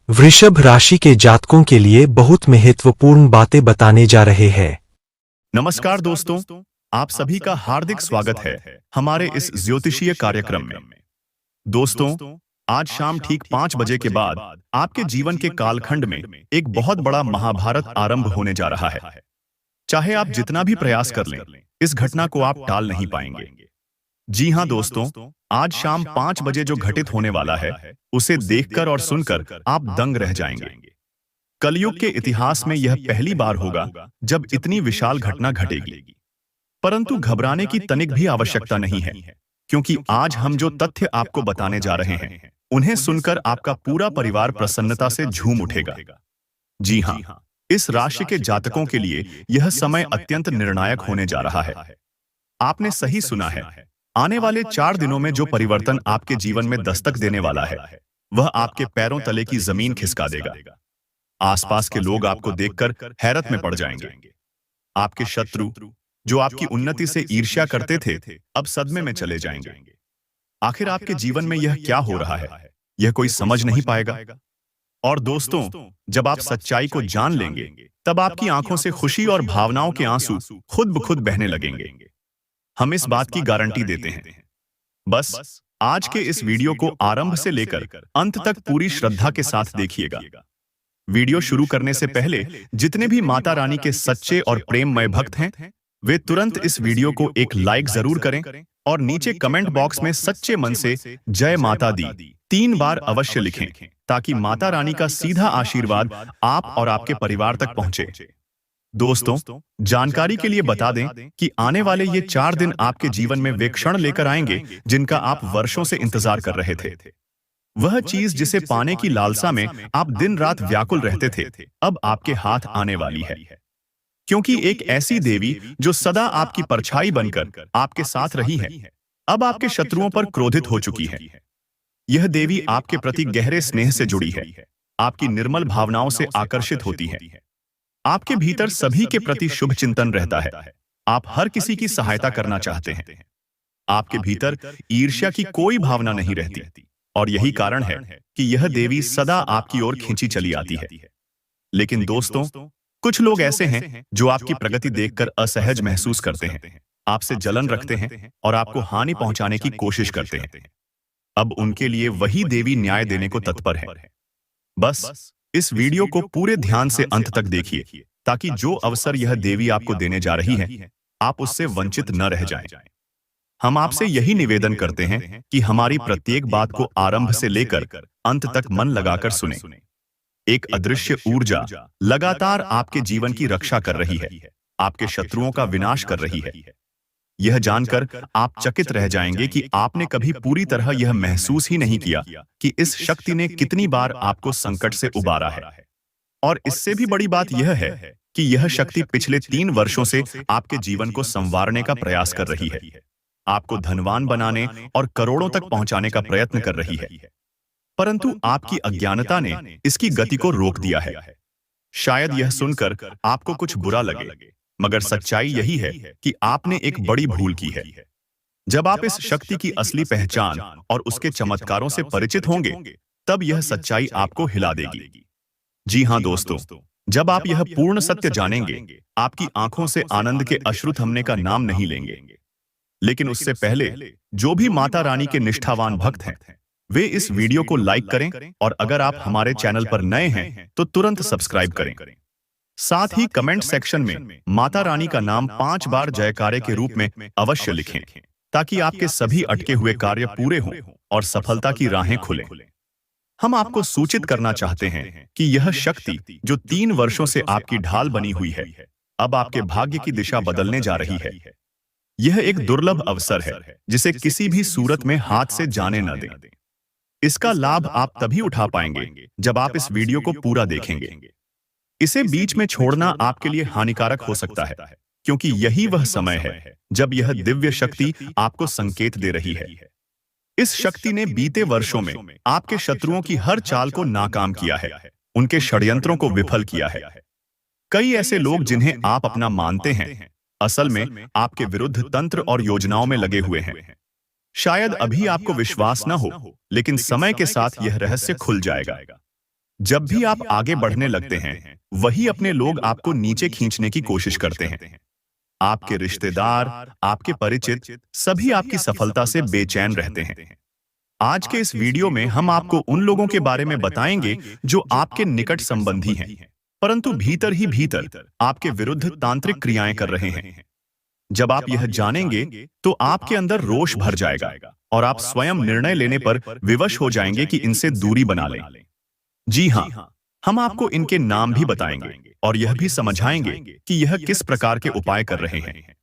वृषभ राशि के जातकों के लिए बहुत महत्वपूर्ण बातें बताने जा रहे हैं। नमस्कार दोस्तों, आप सभी का हार्दिक स्वागत है हमारे इस ज्योतिषीय कार्यक्रम में। दोस्तों, आज शाम ठीक 5 बजे के बाद आपके जीवन के कालखंड में एक बहुत बड़ा महाभारत आरंभ होने जा रहा है। चाहे आप जितना भी प्रयास कर लें, इस घटना को आप टाल नहीं पाएंगे। जी हाँ दोस्तों, आज शाम 5 बजे जो घटित होने वाला है, उसे देखकर और सुनकर आप दंग रह जाएंगे। कलयुग के इतिहास में यह पहली बार होगा जब इतनी विशाल घटना घटेगी। परंतु घबराने की तनिक भी आवश्यकता नहीं है, क्योंकि आज हम जो तथ्य आपको बताने जा रहे हैं, उन्हें सुनकर आपका पूरा परिवार प्रसन्नता से झूम उठेगा। जी हाँ, इस राशि के जातकों के लिए यह समय अत्यंत निर्णायक होने जा रहा है। आपने सही सुना है, आने वाले 4 दिनों में जो परिवर्तन आपके जीवन में दस्तक देने वाला है, वह आपके पैरों तले की जमीन खिसका देगा। आसपास के लोग आपको देखकर हैरत में पड़ जाएंगे। आपके शत्रु, जो आपकी उन्नति से ईर्ष्या करते थे, अब सदमे में चले जाएंगे। आखिर आपके जीवन में यह क्या हो रहा है, यह कोई समझ नहीं पाएगा। और दोस्तों, जब आप सच्चाई को जान लेंगे, तब आपकी आंखों से खुशी और भावनाओं के आंसू खुद ब खुद बहने लगेंगे। हम इस बात की गारंटी देते हैं। बस आज के इस वीडियो को आरंभ से लेकर अंत तक पूरी श्रद्धा के साथ देखिएगा। वीडियो शुरू करने से पहले जितने भी माता रानी के सच्चे और प्रेममय भक्त हैं, वे तुरंत इस वीडियो को एक लाइक जरूर करें और नीचे कमेंट बॉक्स में सच्चे मन से जय माता दी 3 बार अवश्य लिखें, ताकि माता रानी का सीधा आशीर्वाद आप और आपके परिवार तक पहुंचे। दोस्तों, जानकारी के लिए बता दें कि आने वाले ये 4 दिन आपके जीवन में वे क्षण लेकर आएंगे जिनका आप वर्षों से इंतजार कर रहे थे। वह चीज जिसे पाने की लालसा में आप दिन रात व्याकुल रहते थे, अब आपके हाथ आने वाली है। क्योंकि एक ऐसी देवी जो सदा आपकी परछाई बनकर आपके साथ रही है, अब आपके शत्रुओं पर क्रोधित हो चुकी है। यह देवी आपके प्रति गहरे स्नेह से जुड़ी है, आपकी निर्मल भावनाओं से आकर्षित होती है। आपके भीतर सभी के प्रति शुभ चिंतन रहता है। आप हर किसी की सहायता करना चाहते हैं। आपके भीतर ईर्ष्या की कोई भावना नहीं रहती, और यही कारण है कि यह देवी सदा आपकी ओर खींची चली आती है। लेकिन दोस्तों, कुछ लोग ऐसे हैं जो आपकी प्रगति देखकर असहज महसूस करते हैं, आपसे जलन रखते हैं और आपको हानि पहुंचाने की कोशिश करते हैं। अब उनके लिए वही देवी न्याय देने को तत्पर है। बस इस वीडियो को पूरे ध्यान से अंत तक देखिए, ताकि जो अवसर यह देवी आपको देने जा रही है, आप उससे वंचित न रह जाएं। हम आपसे यही निवेदन करते हैं कि हमारी प्रत्येक बात को आरंभ से लेकर अंत तक मन लगाकर सुनें। एक अदृश्य ऊर्जा लगातार आपके जीवन की रक्षा कर रही है, आपके शत्रुओं का विनाश कर रही है। यह जानकर आप चकित रह जाएंगे कि आपने कभी पूरी तरह यह महसूस ही नहीं किया कि इस शक्ति ने कितनी बार आपको संकट से उबारा है। और इससे भी बड़ी बात यह है कि यह शक्ति पिछले 3 वर्षों से आपके जीवन को संवारने का प्रयास कर रही है, आपको धनवान बनाने और करोड़ों तक पहुंचाने का प्रयत्न कर रही है। परंतु आपकी अज्ञानता ने इसकी गति को रोक दिया है। शायद यह सुनकर आपको कुछ बुरा लगे, मगर सच्चाई यही है कि आपने एक बड़ी भूल की है। जब आप इस शक्ति की असली पहचान और उसके चमत्कारों से परिचित होंगे, तब यह सच्चाई आपको हिला देगी। जी हाँ दोस्तों, जब आप यह पूर्ण सत्य जानेंगे, आपकी आंखों से आनंद के अश्रु थमने का नाम नहीं लेंगे। लेकिन उससे पहले जो भी माता रानी के निष्ठावान भक्त हैं, वे इस वीडियो को लाइक करें, और अगर आप हमारे चैनल पर नए हैं तो तुरंत सब्सक्राइब करें। साथ ही कमेंट सेक्शन में माता रानी का नाम 5 बार जयकारे के रूप में अवश्य लिखें, ताकि आपके सभी अटके हुए कार्य पूरे हों और सफलता की राहें खुलें। हम आपको सूचित करना चाहते हैं कि यह शक्ति जो 3 वर्षों से आपकी ढाल बनी हुई है, अब आपके भाग्य की दिशा बदलने जा रही है। यह एक दुर्लभ अवसर है जिसे किसी भी सूरत में हाथ से जाने न दें। इसका लाभ आप तभी उठा पाएंगे जब आप इस वीडियो को पूरा देखेंगे। इसे बीच में छोड़ना आपके लिए हानिकारक हो सकता है, क्योंकि यही वह समय है जब यह दिव्य शक्ति आपको संकेत दे रही है। इस शक्ति ने बीते वर्षों में आपके शत्रुओं की हर चाल को नाकाम किया है, उनके षड्यंत्रों को विफल किया है। कई ऐसे लोग जिन्हें आप अपना मानते हैं, असल में आपके विरुद्ध तंत्र और योजनाओं में लगे हुए हैं। शायद अभी आपको विश्वास न हो, लेकिन समय के साथ यह रहस्य खुल जाएगा। जब भी आप आगे बढ़ने लगते हैं, वही अपने लोग आपको नीचे खींचने की कोशिश करते हैं। आपके रिश्तेदार, आपके परिचित, सभी आपकी सफलता से बेचैन रहते हैं। आज के इस वीडियो में हम आपको उन लोगों के बारे में बताएंगे जो आपके निकट संबंधी हैं, परंतु भीतर ही भीतर आपके विरुद्ध तांत्रिक क्रियाएं कर रहे हैं। जब आप यह जानेंगे, तो आपके अंदर रोष भर जाएगा और आप स्वयं निर्णय लेने पर विवश हो जाएंगे कि इनसे दूरी बना लें। जी हाँ, हम आपको इनके नाम भी बताएंगे और यह भी समझाएंगे कि यह किस प्रकार के उपाय कर रहे हैं।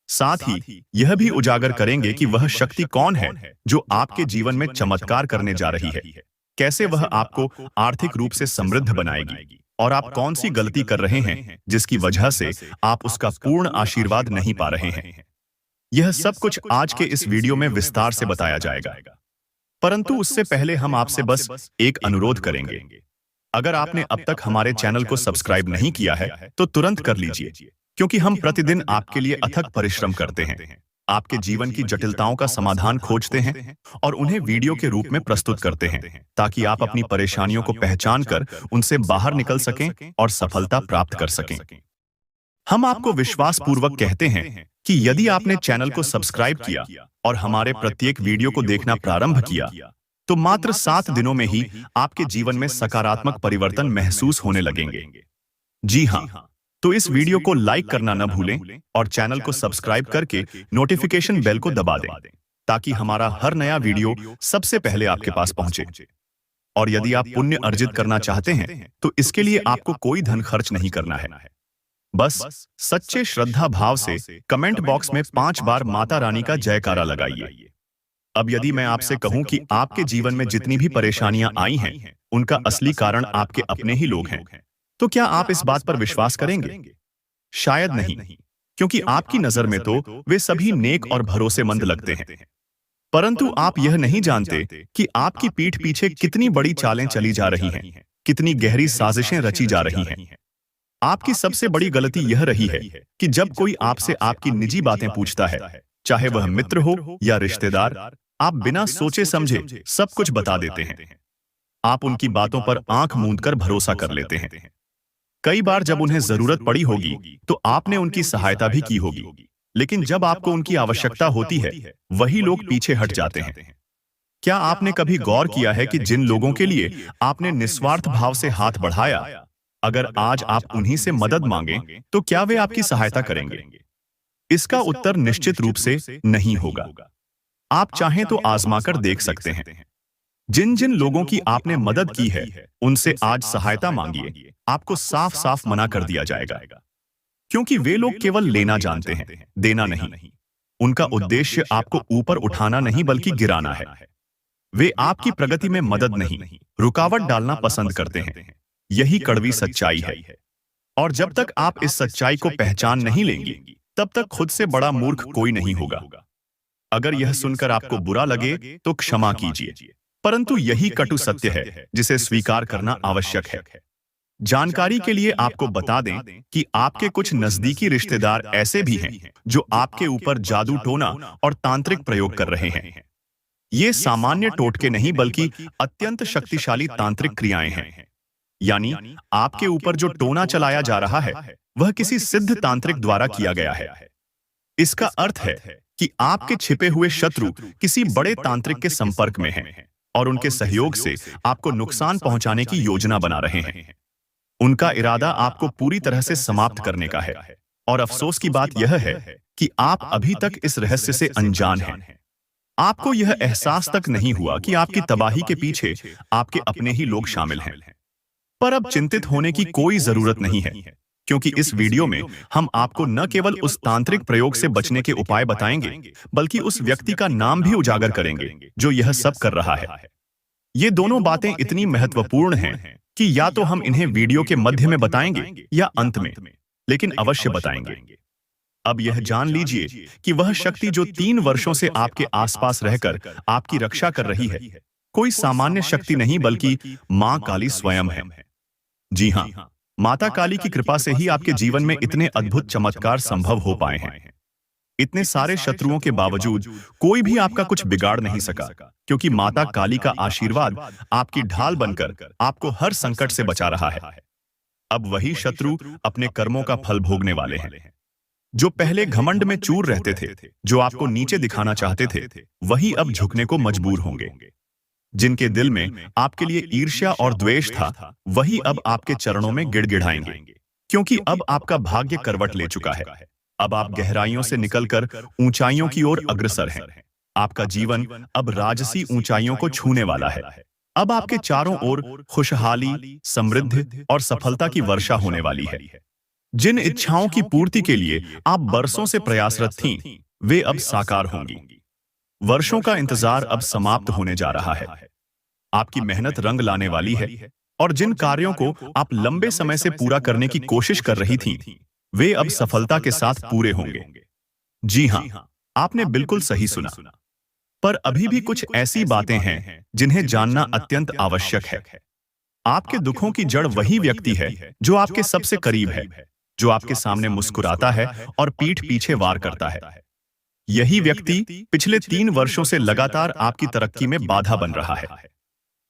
साथ ही यह भी उजागर करेंगे कि वह शक्ति कौन है जो आपके जीवन में चमत्कार करने जा रही है, कैसे वह आपको आर्थिक रूप से समृद्ध बनाएगी और आप कौन सी गलती कर रहे हैं जिसकी वजह से आप उसका पूर्ण आशीर्वाद नहीं पा रहे हैं। यह सब कुछ आज के इस वीडियो में विस्तार से बताया जाएगा, परंतु उससे पहले हम आपसे बस एक अनुरोध करेंगे। अगर आपने अब तक हमारे चैनल को सब्सक्राइब नहीं किया है, तो तुरंत कर लीजिए, क्योंकि हम प्रतिदिन आपके लिए अथक परिश्रम करते हैं, आपके जीवन की जटिलताओं का समाधान खोजते हैं और उन्हें वीडियो के रूप में प्रस्तुत करते हैं, ताकि आप अपनी परेशानियों को पहचान कर उनसे बाहर निकल सकें और सफलता प्राप्त कर सकें। हम आपको विश्वास पूर्वक कहते हैं कि यदि आपने चैनल को सब्सक्राइब किया और हमारे प्रत्येक वीडियो को देखना प्रारंभ किया, तो मात्र 7 दिनों में ही आपके जीवन में सकारात्मक परिवर्तन महसूस होने लगेंगे। जी हाँ, तो इस वीडियो को लाइक करना न भूलें और चैनल को सब्सक्राइब करके नोटिफिकेशन बेल को दबा दें, ताकि हमारा हर नया वीडियो सबसे पहले आपके पास पहुंचे। और यदि आप पुण्य अर्जित करना चाहते हैं, तो इसके लिए आपको कोई धन खर्च नहीं करना है। बस सच्चे श्रद्धा भाव से कमेंट बॉक्स में 5 बार माता रानी का जयकारा लगाइए। अब यदि मैं आपसे कहूं कि आपके जीवन में जितनी भी परेशानियां आई हैं, उनका असली कारण आपके अपने ही लोग हैं, तो क्या आप इस बात पर विश्वास करेंगे? शायद नहीं, क्योंकि आपकी नजर में तो वे सभी नेक और भरोसेमंद लगते हैं, परंतु आप यह नहीं जानते कि आपकी पीठ पीछे कितनी बड़ी चालें चली जा रही हैं, कितनी गहरी साजिशें रची जा रही हैं। आपकी सबसे बड़ी गलती यह रही है कि जब कोई आपसे आपकी निजी बातें पूछता है, चाहे वह मित्र हो या रिश्तेदार, आप बिना सोचे समझे सब कुछ बता देते हैं। आप उनकी बातों पर आंख मूंद कर भरोसा कर लेते हैं। कई बार जब उन्हें जरूरत पड़ी होगी, तो आपने उनकी सहायता भी की होगी, लेकिन जब आपको उनकी आवश्यकता होती है, वही लोग पीछे हट जाते हैं। क्या आपने कभी गौर किया है कि जिन लोगों के लिए आपने निस्वार्थ भाव से हाथ बढ़ाया, अगर आज आप उन्हीं से मदद मांगें, तो क्या वे आपकी सहायता करेंगे? इसका उत्तर निश्चित रूप से नहीं होगा। आप चाहें तो आजमाकर देख सकते हैं। जिन जिन लोगों की आपने मदद की है, उनसे आज सहायता मांगिए, आपको साफ साफ मना कर दिया जाएगा, क्योंकि वे लोग केवल लेना जानते हैं, देना नहीं। उनका उद्देश्य आपको ऊपर उठाना नहीं, बल्कि गिराना है। वे आपकी प्रगति में मदद नहीं, रुकावट डालना पसंद करते हैं। यही कड़वी सच्चाई है, और जब तक आप इस सच्चाई को पहचान नहीं लेंगे, तब तक खुद से बड़ा मूर्ख कोई नहीं होगा। अगर यह सुनकर आपको बुरा लगे, तो क्षमा कीजिए, परंतु यही कटु सत्य है जिसे स्वीकार करना आवश्यक है। जानकारी के लिए आपको बता दें कि आपके कुछ नजदीकी रिश्तेदार ऐसे भी हैं जो आपके ऊपर जादू टोना और तांत्रिक प्रयोग कर रहे हैं। ये सामान्य टोटके नहीं, बल्कि अत्यंत शक्तिशाली तांत्रिक क्रियाएं हैं। यानी आपके ऊपर जो टोना चलाया जा रहा है, वह किसी सिद्ध तांत्रिक द्वारा किया गया है। इसका अर्थ है कि आपके छिपे हुए शत्रु किसी बड़े तांत्रिक के संपर्क में हैं और उनके सहयोग से आपको नुकसान पहुंचाने की योजना बना रहे हैं। उनका इरादा आपको पूरी तरह से समाप्त करने का है, और अफसोस की बात यह है कि आप अभी तक इस रहस्य से अनजान हैं। आपको यह एहसास तक नहीं हुआ कि आपकी तबाही के पीछे आपके अपने ही लोग शामिल हैं। पर अब चिंतित होने की कोई जरूरत नहीं है, क्योंकि इस वीडियो में हम आपको न केवल उस तांत्रिक प्रयोग से बचने के उपाय बताएंगे, बल्कि उस व्यक्ति का नाम भी उजागर करेंगे जो यह सब कर रहा है। ये दोनों बातें इतनी महत्वपूर्ण हैं कि या तो हम इन्हें वीडियो के मध्य में बताएंगे या अंत में, लेकिन अवश्य बताएंगे। अब यह जान लीजिए कि वह शक्ति जो 3 वर्षों से आपके आसपास रहकर आपकी रक्षा कर रही है, कोई सामान्य शक्ति नहीं, बल्कि मां काली स्वयं है। जी हाँ, माता काली की कृपा से ही आपके जीवन में इतने अद्भुत चमत्कार संभव हो पाए हैं। इतने सारे शत्रुओं के बावजूद कोई भी आपका कुछ बिगाड़ नहीं सका, क्योंकि माता काली का आशीर्वाद आपकी ढाल बनकर आपको हर संकट से बचा रहा है। अब वही शत्रु अपने कर्मों का फल भोगने वाले हैं। जो पहले घमंड में चूर रहते थे, जो आपको नीचे दिखाना चाहते थे, वही अब झुकने को मजबूर होंगे। जिनके दिल में आपके लिए ईर्ष्या और द्वेष था, वही अब आपके चरणों में गिड़गिड़ाएंगे, क्योंकि अब आपका भाग्य करवट ले चुका है। अब आप गहराइयों से निकलकर ऊंचाइयों की ओर अग्रसर हैं। आपका जीवन अब राजसी ऊंचाइयों को छूने वाला है। अब आपके चारों ओर खुशहाली, समृद्धि और सफलता की वर्षा होने वाली है। जिन इच्छाओं की पूर्ति के लिए आप बरसों से प्रयासरत थीं, वे अब साकार होंगी। वर्षों का इंतजार अब समाप्त होने जा रहा है। आपकी मेहनत रंग लाने वाली है, और जिन कार्यों को आप लंबे समय से पूरा करने की कोशिश कर रही थीं, वे अब सफलता के साथ पूरे होंगे। जी हां, आपने बिल्कुल सही सुना। पर अभी भी कुछ ऐसी बातें हैं जिन्हें जानना अत्यंत आवश्यक है। आपके दुखों की जड़ वही व्यक्ति है जो आपके सबसे करीब है, जो आपके सामने मुस्कुराता है और पीठ पीछे वार करता है। यही व्यक्ति पिछले 3 वर्षों से लगातार आपकी तरक्की में बाधा बन रहा है।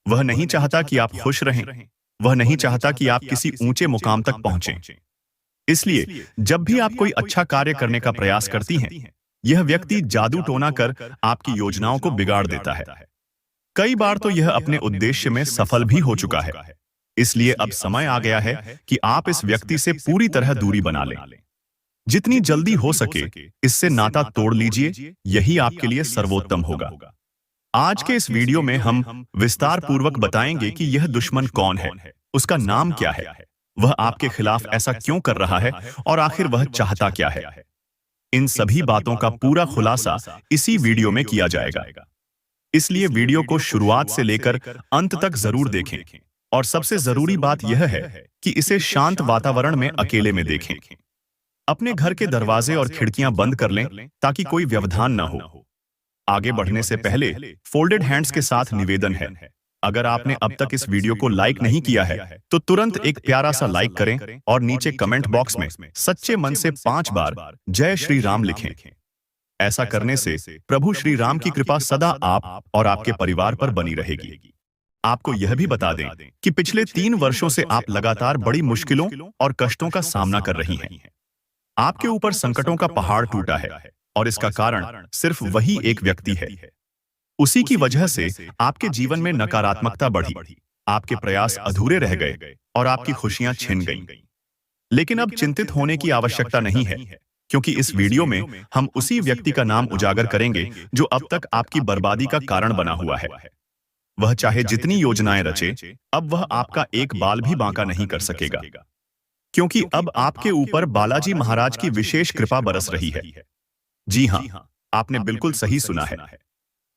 वह नहीं चाहता कि आप खुश रहें, वह नहीं चाहता कि आप किसी ऊंचे मुकाम तक पहुंचें। इसलिए जब भी आप कोई अच्छा कार्य करने का प्रयास करती हैं, यह व्यक्ति जादू टोना कर आपकी योजनाओं को बिगाड़ देता है। कई बार तो यह अपने उद्देश्य में सफल भी हो चुका है। इसलिए अब समय आ गया है कि आप इस व्यक्ति से पूरी तरह दूरी बना लें। जितनी जल्दी हो सके इससे नाता तोड़ लीजिए, यही आपके लिए सर्वोत्तम होगा। आज के इस वीडियो में हम विस्तार पूर्वक बताएंगे कि यह दुश्मन कौन है, उसका नाम क्या है, वह आपके खिलाफ ऐसा क्यों कर रहा है और आखिर वह चाहता क्या है। इन सभी बातों का पूरा खुलासा इसी वीडियो में किया जाएगा। इसलिए वीडियो को शुरुआत से लेकर अंत तक जरूर देखें, और सबसे जरूरी बात यह है कि इसे शांत वातावरण में अकेले में देखें। अपने घर के दरवाजे और खिड़कियां बंद कर लें ताकि कोई व्यवधान न हो। आगे बढ़ने से पहले फोल्डेड हैंड्स के साथ निवेदन है, अगर आपने अब तक इस वीडियो को लाइक नहीं किया है तो तुरंत एक प्यारा सा लाइक करें और नीचे कमेंट बॉक्स में सच्चे मन से 5 बार जय श्री राम लिखें। ऐसा करने से प्रभु श्री राम की कृपा सदा आप और आपके परिवार पर बनी रहेगी। आपको यह भी बता दें कि पिछले 3 वर्षों से आप लगातार बड़ी मुश्किलों और कष्टों का सामना कर रही हैं। आपके ऊपर संकटों का पहाड़ टूटा है, और इसका कारण सिर्फ वही एक व्यक्ति है। उसी की वजह से आपके जीवन में नकारात्मकता बढ़ी, आपके प्रयास अधूरे रह गए और आपकी खुशियां छिन गईं। लेकिन अब चिंतित होने की आवश्यकता नहीं है, क्योंकि इस वीडियो में हम उसी व्यक्ति का नाम उजागर करेंगे जो अब तक आपकी बर्बादी का कारण बना हुआ है। वह चाहे जितनी योजनाएं रचे, अब वह आपका एक बाल भी बांका नहीं कर सकेगा, क्योंकि अब आपके ऊपर बालाजी महाराज की विशेष कृपा बरस रही है। जी हां, आपने बिल्कुल सही सुना है।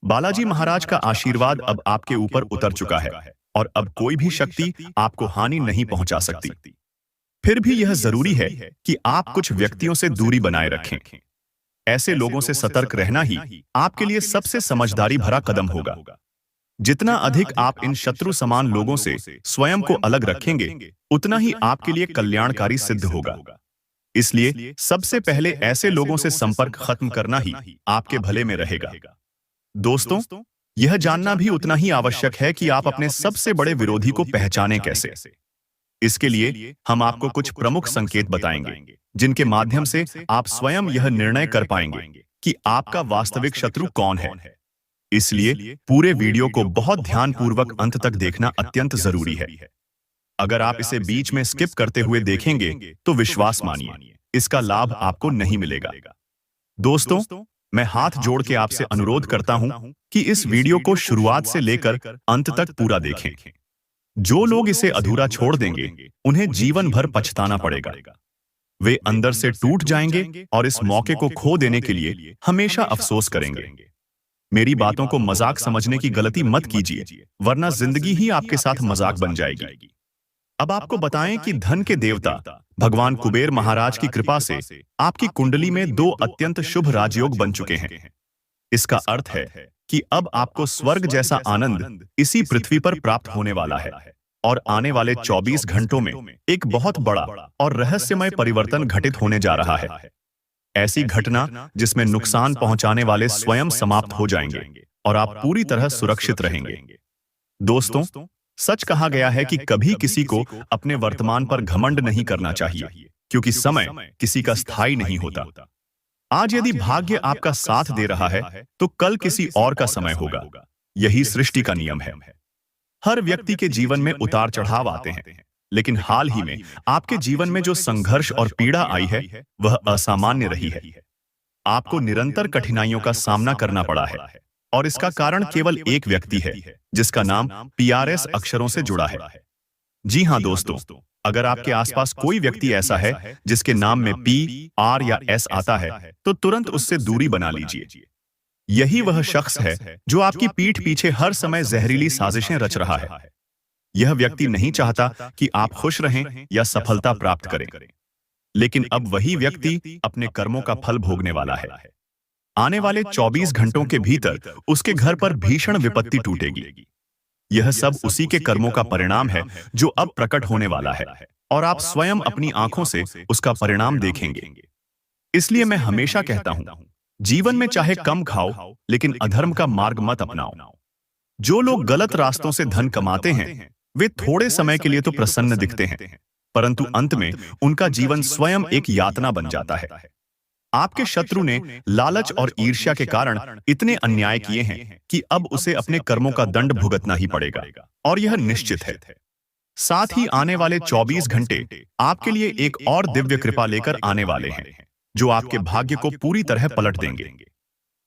बालाजी महाराज का आशीर्वाद अब आपके ऊपर उतर चुका है, और अब कोई भी शक्ति आपको हानि नहीं पहुंचा सकती। फिर भी यह जरूरी है कि आप कुछ व्यक्तियों से दूरी बनाए रखें। ऐसे लोगों से सतर्क रहना ही आपके लिए सबसे समझदारी भरा कदम होगा। जितना अधिक आप इन शत्रु समान लोगों से स्वयं को अलग रखेंगे, उतना ही आपके लिए कल्याणकारी सिद्ध होगा। इसलिए सबसे पहले ऐसे लोगों से संपर्क खत्म करना ही आपके भले में रहेगा। दोस्तों, यह जानना भी उतना ही आवश्यक है कि आप अपने सबसे बड़े विरोधी को पहचानें कैसे। इसके लिए हम आपको कुछ प्रमुख संकेत बताएंगे, जिनके माध्यम से आप स्वयं यह निर्णय कर पाएंगे कि आपका वास्तविक शत्रु कौन है। इसलिए पूरे वीडियो को बहुत ध्यानपूर्वक अंत तक देखना अत्यंत जरूरी है। अगर आप इसे बीच में स्किप करते हुए देखेंगे तो विश्वास मानिए, इसका लाभ आपको नहीं मिलेगा। दोस्तों, मैं हाथ जोड़ के आपसे अनुरोध करता हूं कि इस वीडियो को शुरुआत से लेकर अंत तक पूरा देखें। जो लोग इसे अधूरा छोड़ देंगे, उन्हें जीवन भर पछताना पड़ेगा। वे अंदर से टूट जाएंगे और इस मौके को खो देने के लिए हमेशा अफसोस करेंगे। मेरी बातों को मजाक समझने की गलती मत कीजिए, वरना जिंदगी ही आपके साथ मजाक बन जाएगी। अब आपको बताएं कि धन के देवता भगवान कुबेर महाराज की कृपा से आपकी कुंडली में 2 अत्यंत शुभ राजयोग बन चुके हैं। इसका अर्थ है कि अब आपको स्वर्ग जैसा आनंद इसी पृथ्वी पर प्राप्त होने वाला है, और आने वाले 24 घंटों में एक बहुत बड़ा और रहस्यमय परिवर्तन घटित होने जा रहा है। ऐसी घटना जिसमें नुकसान पहुंचाने वाले स्वयं समाप्त हो जाएंगे और आप पूरी तरह सुरक्षित रहेंगे। दोस्तों, सच कहा गया है कि कभी किसी को अपने वर्तमान पर घमंड नहीं करना चाहिए, क्योंकि समय किसी का स्थायी नहीं होता। आज यदि भाग्य आपका साथ दे रहा है, तो कल किसी और का समय होगा। यही सृष्टि का नियम है। हर व्यक्ति के जीवन में उतार चढ़ाव आते हैं, लेकिन हाल ही में आपके जीवन में जो संघर्ष और पीड़ा आई है, वह असामान्य रही है। आपको निरंतर कठिनाइयों का सामना करना पड़ा है, और इसका कारण केवल एक व्यक्ति है, जिसका नाम PRS अक्षरों से जुड़ा है। जी हां दोस्तों, अगर आपके आसपास कोई व्यक्ति ऐसा है जिसके नाम में P, R या S आता है, तो तुरंत उससे दूरी बना लीजिए। यही वह शख्स है जो आपकी पीठ पीछे हर समय जहरीली साजिशें रच रहा है। यह व्यक्ति नहीं चाहता कि आप खुश रहें या सफलता प्राप्त करें, लेकिन अब वही व्यक्ति अपने कर्मों का फल भोगने वाला है। आने वाले 24 घंटों के भीतर उसके घर पर भीषण विपत्ति टूटेगी। यह सब उसी के कर्मों का परिणाम है जो अब प्रकट होने वाला है, और आप स्वयं अपनी आंखों से उसका परिणाम देखेंगे। इसलिए मैं हमेशा कहता हूं, जीवन में चाहे कम खाओ, लेकिन अधर्म का मार्ग मत अपनाओ। जो लोग गलत रास्तों से धन कमाते हैं, वे थोड़े समय के लिए तो प्रसन्न दिखते हैं, परंतु अंत में उनका जीवन स्वयं एक यातना बन जाता है। आपके शत्रु ने लालच और ईर्ष्या के कारण इतने अन्याय किए हैं कि अब उसे अपने कर्मों का दंड भुगतना ही पड़ेगा, और यह निश्चित है। साथ ही आने वाले 24 घंटे आपके लिए एक और दिव्य कृपा लेकर आने वाले हैं, जो आपके भाग्य को पूरी तरह पलट देंगे।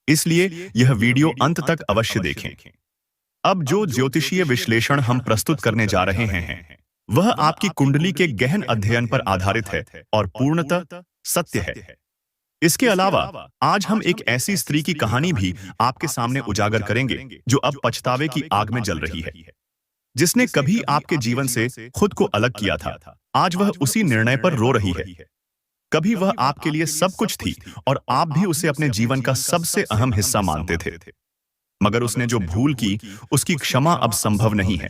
इसलिए यह वीडियो अंत तक अवश्य देखें। अब जो ज्योतिषीय विश्लेषण हम प्रस्तुत करने जा रहे हैं, वह आपकी कुंडली के गहन अध्ययन पर आधारित है और पूर्णतः सत्य है। इसके अलावा आज हम एक ऐसी स्त्री की कहानी भी आपके सामने उजागर करेंगे जो अब पछतावे की आग में जल रही है। जिसने कभी आपके जीवन से खुद को अलग किया था, आज वह उसी निर्णय पर रो रही है। कभी वह आपके लिए सब कुछ थी और आप भी उसे अपने जीवन का सबसे अहम हिस्सा मानते थे, मगर उसने जो भूल की, उसकी क्षमा अब संभव नहीं है।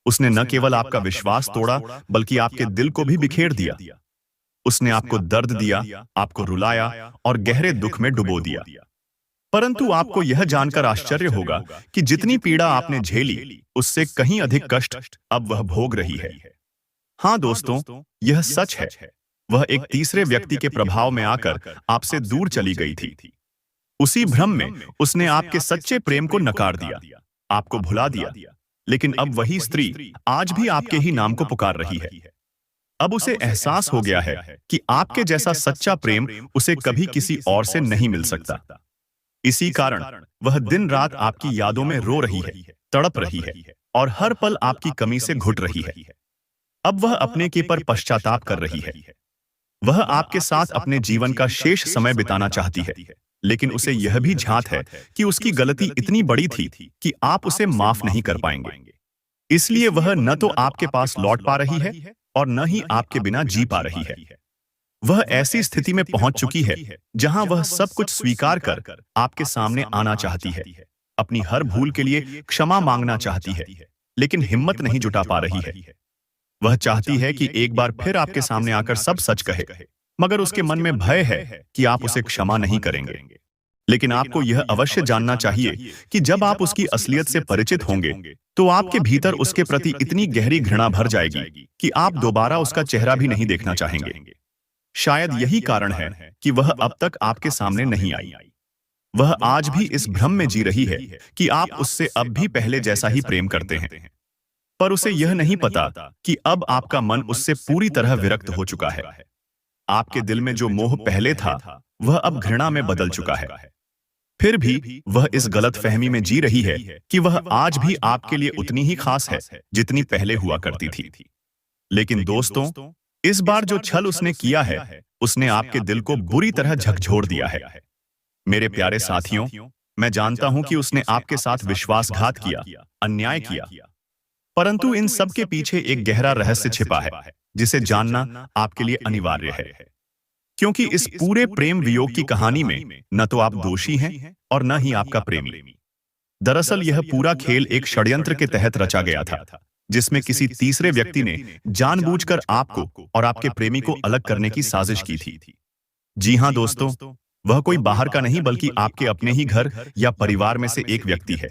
उसने न केवल आपका विश्वास तोड़ा, बल्कि आपके दिल को भी बिखेर दिया। उसने आपको दर्द दिया, आपको रुलाया और गहरे दुख में डुबो दिया। परंतु आपको यह जानकर आश्चर्य होगा कि जितनी पीड़ा आपने झेली, उससे कहीं अधिक कष्ट अब वह भोग रही है। हाँ दोस्तों, यह सच है। वह एक तीसरे व्यक्ति के प्रभाव में आकर आपसे दूर चली गई थी। उसी भ्रम में उसने आपके सच्चे प्रेम को नकार दिया, आपको भुला दिया। लेकिन अब वही स्त्री आज भी आपके ही नाम को पुकार रही है। अब उसे एहसास हो गया है कि आपके जैसा सच्चा प्रेम उसे कभी किसी और से नहीं मिल सकता। इसी कारण वह दिन रात आपकी यादों में रो रही है, तड़प रही है और हर पल आपकी कमी से घुट रही है। अब वह अपने के पर पश्चाताप कर रही है। वह आपके साथ अपने जीवन का शेष समय बिताना चाहती है, लेकिन उसे यह भी झांत है कि उसकी गलती इतनी बड़ी थी कि आप उसे माफ नहीं कर पाएंगे। इसलिए वह न तो आपके पास लौट पा रही है और न ही आपके बिना जी पा रही है। वह ऐसी स्थिति में पहुंच चुकी है जहां वह सब कुछ स्वीकार कर आपके सामने आना चाहती है, अपनी हर भूल के लिए क्षमा मांगना चाहती है, लेकिन हिम्मत नहीं जुटा पा रही है। वह चाहती है कि एक बार फिर आपके सामने आकर सब सच कहे, मगर उसके मन में भय है कि आप उसे क्षमा नहीं करेंगे। लेकिन आपको यह अवश्य जानना चाहिए कि जब आप उसकी असलियत से परिचित होंगे, तो आपके भीतर उसके प्रति इतनी गहरी घृणा भर जाएगी कि आप दोबारा उसका चेहरा भी नहीं देखना चाहेंगे। शायद यही कारण है कि वह अब तक आपके सामने नहीं आई। वह आज भी इस भ्रम में जी रही है कि आप उससे अब भी पहले जैसा ही प्रेम करते हैं, पर उसे यह नहीं पता कि अब आपका मन उससे पूरी तरह विरक्त हो चुका है। आपके दिल में जो मोह पहले था, वह अब घृणा में बदल चुका है। फिर भी वह इस गलतफहमी में जी रही है कि वह आज भी आपके लिए उतनी ही खास है जितनी पहले हुआ करती थी। लेकिन दोस्तों, इस बार जो छल उसने किया है, उसने आपके दिल को बुरी तरह झकझोर दिया है। मेरे प्यारे साथियों, मैं जानता हूं कि उसने आपके साथ विश्वासघात किया, अन्याय किया, परंतु इन सब के पीछे एक गहरा रहस्य छिपा है, जिसे जानना आपके लिए अनिवार्य है। क्योंकि इस पूरे प्रेम वियोग की कहानी में न तो आप दोषी हैं और न ही आपका प्रेमी। दरअसल यह पूरा खेल एक षड्यंत्र के तहत रचा गया था, जिसमें किसी तीसरे व्यक्ति ने जानबूझकर आपको और आपके प्रेमी को अलग करने की साजिश की थी। जी हाँ दोस्तों, वह कोई बाहर का नहीं बल्कि आपके अपने ही घर या परिवार में से एक व्यक्ति है।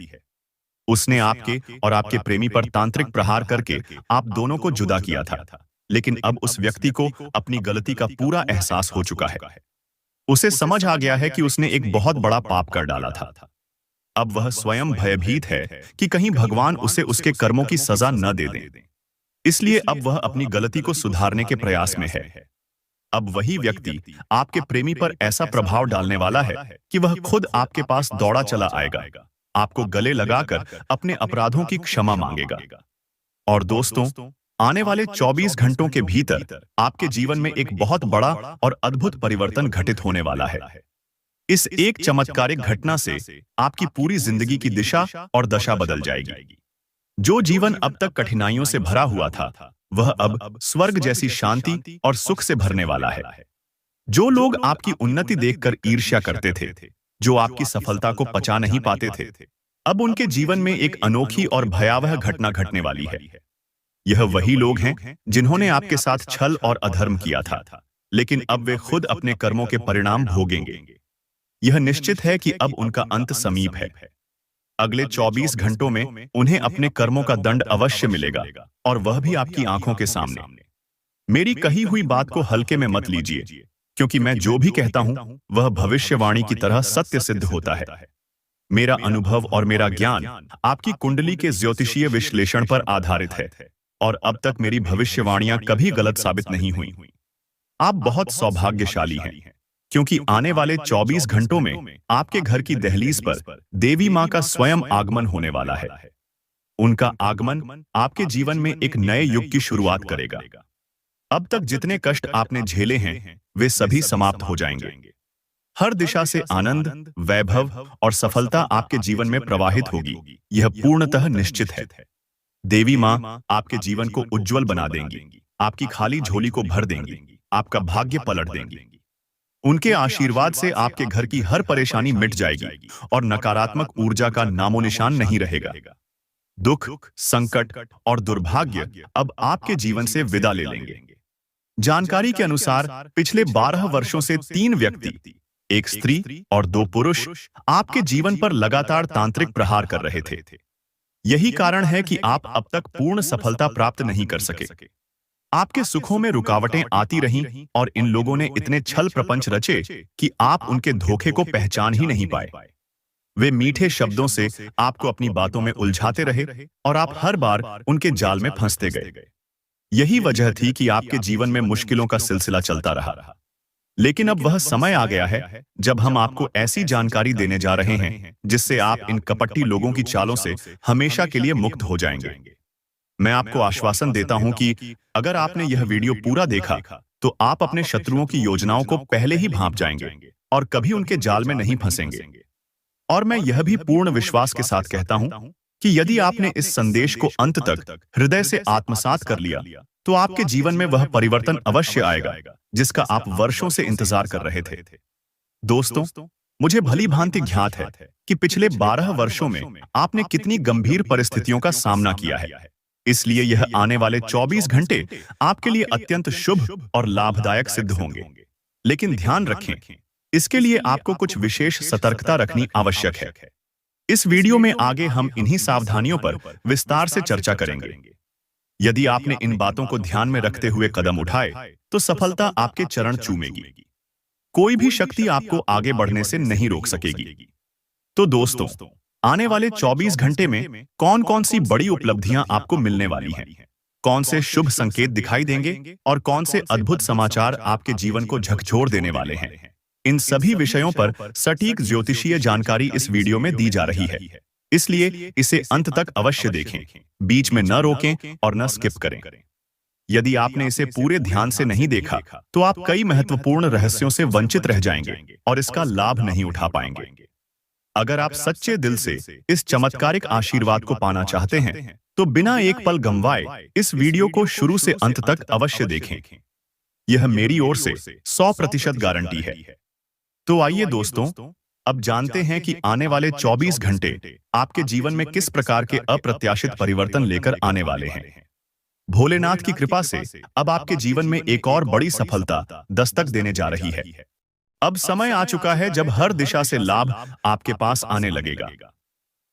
उसने आपके और आपके प्रेमी पर तांत्रिक प्रहार करके आप दोनों को जुदा किया था। लेकिन अब उस व्यक्ति को अपनी गलती का पूरा एहसास हो चुका है। उसे समझ आ गया है कि उसने एक बहुत बड़ा पाप कर डाला था। अब वह स्वयं भयभीत है कि कहीं भगवान उसे उसके कर्मों की सजा न दे दें। इसलिए अब वह अपनी गलती को सुधारने के प्रयास में है। अब वही व्यक्ति आपके प्रेमी पर ऐसा प्रभाव डालने वाला है कि वह खुद आपके पास दौड़ा चला आएगा, आपको गले लगाकर अपने अपराधों की क्षमा मांगेगा। और दोस्तों, आने वाले 24 घंटों के भीतर आपके जीवन में एक बहुत बड़ा और अद्भुत परिवर्तन घटित होने वाला है। इस एक चमत्कारिक घटना से आपकी पूरी जिंदगी की दिशा और दशा बदल जाएगी। जो जीवन अब तक कठिनाइयों से भरा हुआ था, वह अब स्वर्ग जैसी शांति और सुख से भरने वाला है। जो लोग आपकी उन्नति देखकर ईर्ष्या करते थे, जो आपकी सफलता को पचा नहीं पाते थे, अब उनके जीवन में एक अनोखी और भयावह घटना घटने वाली है। यह वही लोग हैं जिन्होंने आपके साथ छल और अधर्म किया था, लेकिन अब वे खुद अपने कर्मों के परिणाम भोगेंगे। यह निश्चित है कि अब उनका अंत समीप है। अगले 24 घंटों में उन्हें अपने कर्मों का दंड अवश्य मिलेगा, और वह भी आपकी आंखों के सामने। मेरी कही हुई बात को हल्के में मत लीजिए, क्योंकि मैं जो भी कहता हूं वह भविष्यवाणी की तरह सत्य सिद्ध होता है। मेरा अनुभव और मेरा ज्ञान आपकी कुंडली के ज्योतिषीय विश्लेषण पर आधारित है, और अब तक मेरी भविष्यवाणियां कभी गलत साबित नहीं हुई। आप बहुत सौभाग्यशाली हैं, क्योंकि आने वाले 24 घंटों में आपके घर की दहलीज पर देवी मां का स्वयं आगमन होने वाला है। उनका आगमन आपके जीवन में एक नए युग की शुरुआत करेगा। अब तक जितने कष्ट आपने झेले हैं, वे सभी समाप्त हो जाएंगे। हर दिशा से आनंद, वैभव और सफलता आपके जीवन में प्रवाहित होगी। यह पूर्णतः निश्चित है। देवी मां आपके जीवन को उज्जवल बना देंगी, आपकी खाली झोली को भर देंगी, आपका भाग्य पलट देंगी। उनके आशीर्वाद से आपके घर की हर परेशानी मिट जाएगी और नकारात्मक ऊर्जा का नामो निशान नहीं रहेगा। दुख, संकट और दुर्भाग्य अब आपके जीवन से विदा ले लेंगे। जानकारी के अनुसार पिछले 12 वर्षों से 3 व्यक्ति, एक स्त्री और 2 पुरुष, आपके जीवन पर लगातार तांत्रिक प्रहार कर रहे थे। यही कारण है कि आप अब तक पूर्ण सफलता प्राप्त नहीं कर सके। आपके सुखों में रुकावटें आती रहीं, और इन लोगों ने इतने छल प्रपंच रचे कि आप उनके धोखे को पहचान ही नहीं पाए। वे मीठे शब्दों से आपको अपनी बातों में उलझाते रहे, और आप हर बार उनके जाल में फंसते गए। यही वजह थी कि आपके जीवन में मुश्किलों का सिलसिला चलता रहा। लेकिन अब वह समय आ गया है जब हम आपको ऐसी जानकारी देने जा रहे हैं जिससे आप इन कपटी लोगों की चालों से हमेशा के लिए मुक्त हो जाएंगे। मैं आपको आश्वासन देता हूं कि अगर आपने यह वीडियो पूरा देखा तो आप अपने शत्रुओं की योजनाओं को पहले ही भांप जाएंगे और कभी उनके जाल में नहीं फंसेंगे। और मैं यह भी पूर्ण विश्वास के साथ कहता हूं कि यदि आपने इस संदेश को अंत तक हृदय से आत्मसात कर लिया तो आपके जीवन में वह परिवर्तन अवश्य आएगा जिसका आप वर्षों से इंतजार कर रहे थे। दोस्तों, मुझे भली भांति ज्ञात है कि पिछले 12 वर्षों में आपने कितनी गंभीर परिस्थितियों का सामना किया है। इसलिए यह आने वाले 24 घंटे आपके लिए अत्यंत शुभ और लाभदायक सिद्ध होंगे। लेकिन ध्यान रखें, इसके लिए आपको कुछ विशेष सतर्कता रखनी आवश्यक है। इस वीडियो में आगे हम इन्हीं सावधानियों पर विस्तार से चर्चा करेंगे। यदि आपने इन बातों को ध्यान में रखते हुए कदम उठाए तो सफलता आपके चरण चूमेगी। कोई भी शक्ति आपको आगे बढ़ने से नहीं रोक सकेगी। तो दोस्तों, आने वाले 24 घंटे में कौन कौन सी बड़ी उपलब्धियां आपको मिलने वाली हैं, कौन से शुभ संकेत दिखाई देंगे और कौन से अद्भुत समाचार आपके जीवन को झकझोर देने वाले हैं, इन सभी विषयों पर सटीक ज्योतिषीय जानकारी इस वीडियो में दी जा रही है। इसलिए इसे अंत तक अवश्य देखें, बीच में न रोकें और न स्किप करें। यदि आपने इसे पूरे ध्यान से नहीं देखा तो आप कई महत्वपूर्ण रहस्यों से वंचित रह जाएंगे और इसका लाभ नहीं उठा पाएंगे। अगर आप सच्चे दिल से इस चमत्कारिक आशीर्वाद को पाना चाहते हैं तो बिना एक पल गंवाए इस वीडियो को शुरू से अंत तक अवश्य देखें। यह मेरी ओर से 100% गारंटी है। तो आइए दोस्तों, अब जानते हैं कि आने वाले 24 घंटे आपके जीवन में किस प्रकार के अप्रत्याशित परिवर्तन लेकर आने वाले हैं। भोलेनाथ की कृपा से अब आपके जीवन में एक और बड़ी सफलता दस्तक देने जा रही है। अब समय आ चुका है जब हर दिशा से लाभ आपके पास आने लगेगा।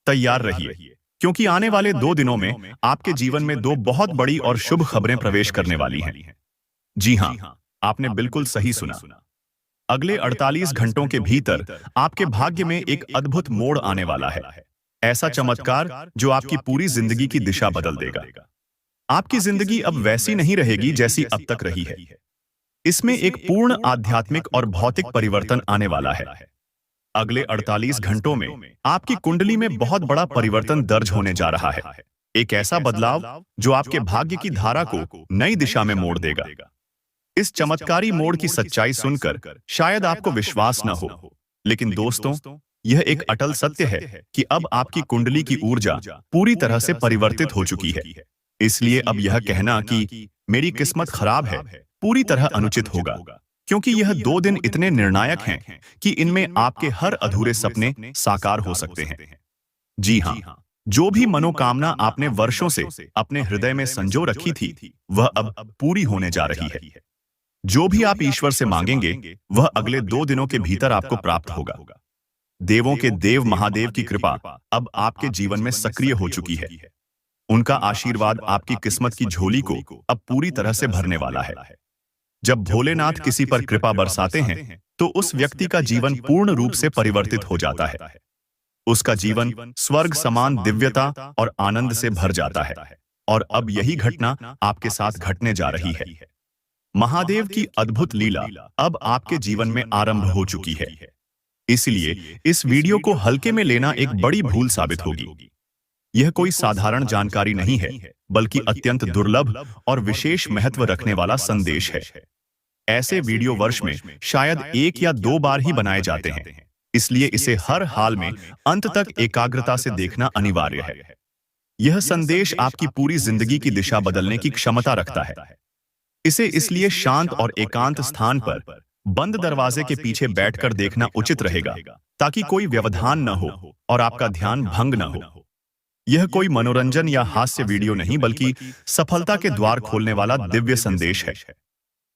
तैयार रहिए, क्योंकि आने वाले 2 दिनों में आपके जीवन में 2 बहुत बड़ी और शुभ खबरें प्रवेश करने वाली हैं। जी हाँ, आपने बिल्कुल सही सुना। अगले 48 घंटों के भीतर आपके भाग्य में एक अद्भुत मोड़ आने वाला है। ऐसा चमत्कार जो आपकी पूरी जिंदगी की दिशा बदल देगा। आपकी जिंदगी अब वैसी नहीं रहेगी जैसी अब तक रही है। इसमें एक पूर्ण आध्यात्मिक और भौतिक परिवर्तन आने वाला है। अगले 48 घंटों में आपकी कुंडली में बहुत बड़ा परिवर्तन दर्ज होने जा रहा है। एक ऐसा बदलाव जो आपके भाग्य की धारा को नई दिशा में मोड़ देगा। इस चमत्कारी मोड़ की सच्चाई सुनकर शायद आपको विश्वास न हो, लेकिन दोस्तों, यह एक अटल सत्य है कि अब आपकी कुंडली की ऊर्जा पूरी तरह से परिवर्तित हो चुकी है। इसलिए अब यह कहना कि मेरी किस्मत खराब है पूरी तरह अनुचित होगा, क्योंकि यह 2 दिन इतने निर्णायक हैं कि इनमें आपके हर अधूरे सपने साकार हो सकते हैं। जी हाँ, जो भी मनोकामना आपने वर्षों से अपने हृदय में संजो रखी थी, वह अब पूरी होने जा रही है। जो भी आप ईश्वर से मांगेंगे, वह अगले 2 दिनों के भीतर आपको प्राप्त होगा। देवों के देव महादेव की कृपा अब आपके जीवन में सक्रिय हो चुकी है। उनका आशीर्वाद आपकी किस्मत की झोली को अब पूरी तरह से भरने वाला है। जब भोलेनाथ किसी पर कृपा बरसाते हैं, तो उस व्यक्ति का जीवन पूर्ण रूप से परिवर्तित हो जाता है। उसका जीवन स्वर्ग समान दिव्यता और आनंद से भर जाता है। और अब यही घटना आपके साथ घटने जा रही है। महादेव की अद्भुत लीला अब आपके जीवन में आरंभ हो चुकी है। इसलिए इस वीडियो को हल्के में लेना एक बड़ी भूल साबित होगी। यह कोई साधारण जानकारी नहीं है, बल्कि अत्यंत दुर्लभ और विशेष महत्व रखने वाला संदेश है। ऐसे वीडियो वर्ष में शायद 1 या 2 बार ही बनाए जाते हैं, इसलिए इसे हर हाल में अंत तक एकाग्रता से देखना अनिवार्य है। यह संदेश आपकी पूरी जिंदगी की दिशा बदलने की क्षमता रखता है। इसे इसलिए शांत और एकांत स्थान पर बंद दरवाजे के पीछे बैठकर देखना उचित रहेगा, ताकि कोई व्यवधान न हो और आपका ध्यान भंग न हो। यह कोई मनोरंजन या हास्य वीडियो नहीं, बल्कि सफलता के द्वार खोलने वाला दिव्य संदेश है।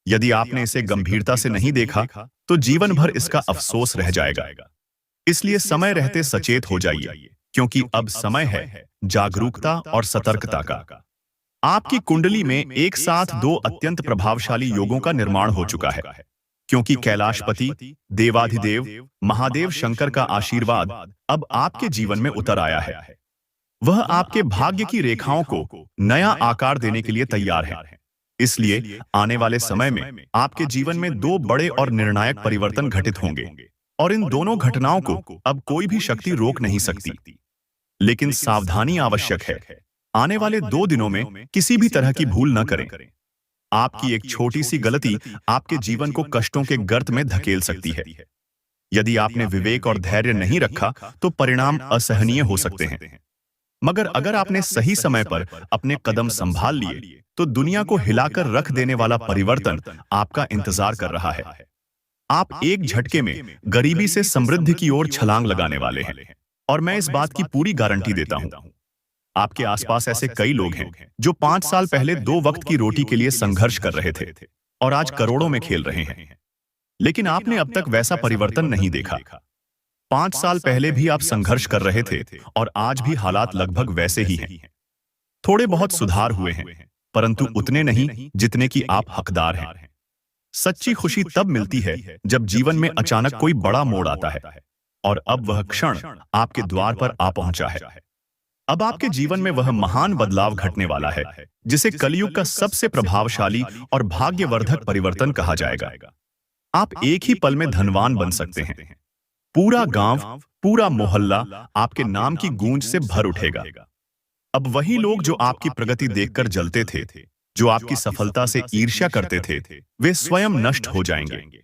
यदि आपने इसे गंभीरता से नहीं देखा, तो जीवन भर इसका अफसोस रह जाएगा। इसलिए समय रहते सचेत हो जाइए, क्योंकि अब समय है जागरूकता और सतर्कता का। आपकी कुंडली में एक साथ 2 अत्यंत प्रभावशाली योगों का निर्माण हो चुका है, क्योंकि कैलाशपति देवाधिदेव महादेव शंकर का आशीर्वाद अब आपके जीवन में उतर आया है। वह आपके भाग्य की रेखाओं को नया आकार देने के लिए तैयार है। इसलिए आने वाले समय में आपके जीवन में 2 बड़े और निर्णायक परिवर्तन घटित होंगे, और इन दोनों घटनाओं को अब कोई भी शक्ति रोक नहीं सकती। लेकिन सावधानी आवश्यक है। आने वाले 2 दिनों में किसी भी तरह की भूल न करें। आपकी एक छोटी सी गलती आपके जीवन को कष्टों के गर्त में धकेल सकती है। यदि आपने विवेक और धैर्य नहीं रखा, तो परिणाम असहनीय हो सकते हैं। मगर अगर आपने सही समय पर अपने कदम संभाल लिए, तो दुनिया को हिलाकर रख देने वाला परिवर्तन आपका इंतजार कर रहा है। आप एक झटके में गरीबी से समृद्धि की ओर छलांग लगाने वाले हैं, और मैं इस बात की पूरी गारंटी देता हूं। आपके आसपास ऐसे कई लोग हैं जो 5 साल पहले 2 वक्त की रोटी के लिए संघर्ष कर रहे थे और आज करोड़ों में खेल रहे हैं। लेकिन आपने अब तक वैसा परिवर्तन नहीं देखा। 5 साल पहले भी आप संघर्ष कर रहे थे और आज भी हालात लगभग वैसे ही हैं। थोड़े बहुत सुधार हुए हैं, परंतु उतने नहीं जितने की आप हकदार हैं। सच्ची खुशी तब मिलती है जब जीवन में अचानक कोई बड़ा मोड़ आता है, और अब वह क्षण आपके द्वार पर आ पहुंचा है। अब आपके जीवन में वह महान बदलाव घटने वाला है जिसे कलयुग का सबसे प्रभावशाली और भाग्यवर्धक परिवर्तन कहा जाएगा। आप एक ही पल में धनवान बन सकते हैं। पूरा गांव, पूरा मोहल्ला आपके नाम की गूंज से भर उठेगा। अब वही लोग जो आपकी प्रगति देखकर जलते थे, जो आपकी सफलता से ईर्ष्या करते थे, वे स्वयं नष्ट हो जाएंगे।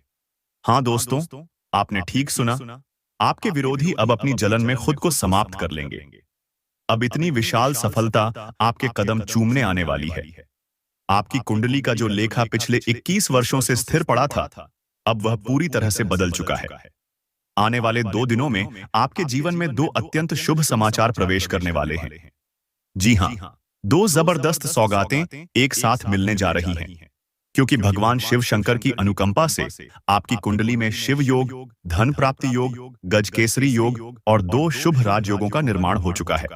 हाँ दोस्तों, आपने ठीक सुना। आपके विरोधी अब अपनी जलन में खुद को समाप्त कर लेंगे। अब इतनी विशाल सफलता आपके कदम चूमने आने वाली है। आपकी कुंडली का जो लेखा पिछले 21 वर्षों से स्थिर पड़ा था, अब वह पूरी तरह से बदल चुका है। आने वाले 2 दिनों में आपके जीवन में 2 अत्यंत शुभ समाचार प्रवेश करने वाले हैं। जी हाँ, 2 जबरदस्त सौगातें एक साथ मिलने जा रही हैं, क्योंकि भगवान शिव शंकर की अनुकंपा से आपकी कुंडली में शिव योग, धन प्राप्ति योग, गजकेसरी योग और 2 शुभ राजयोगों का निर्माण हो चुका है।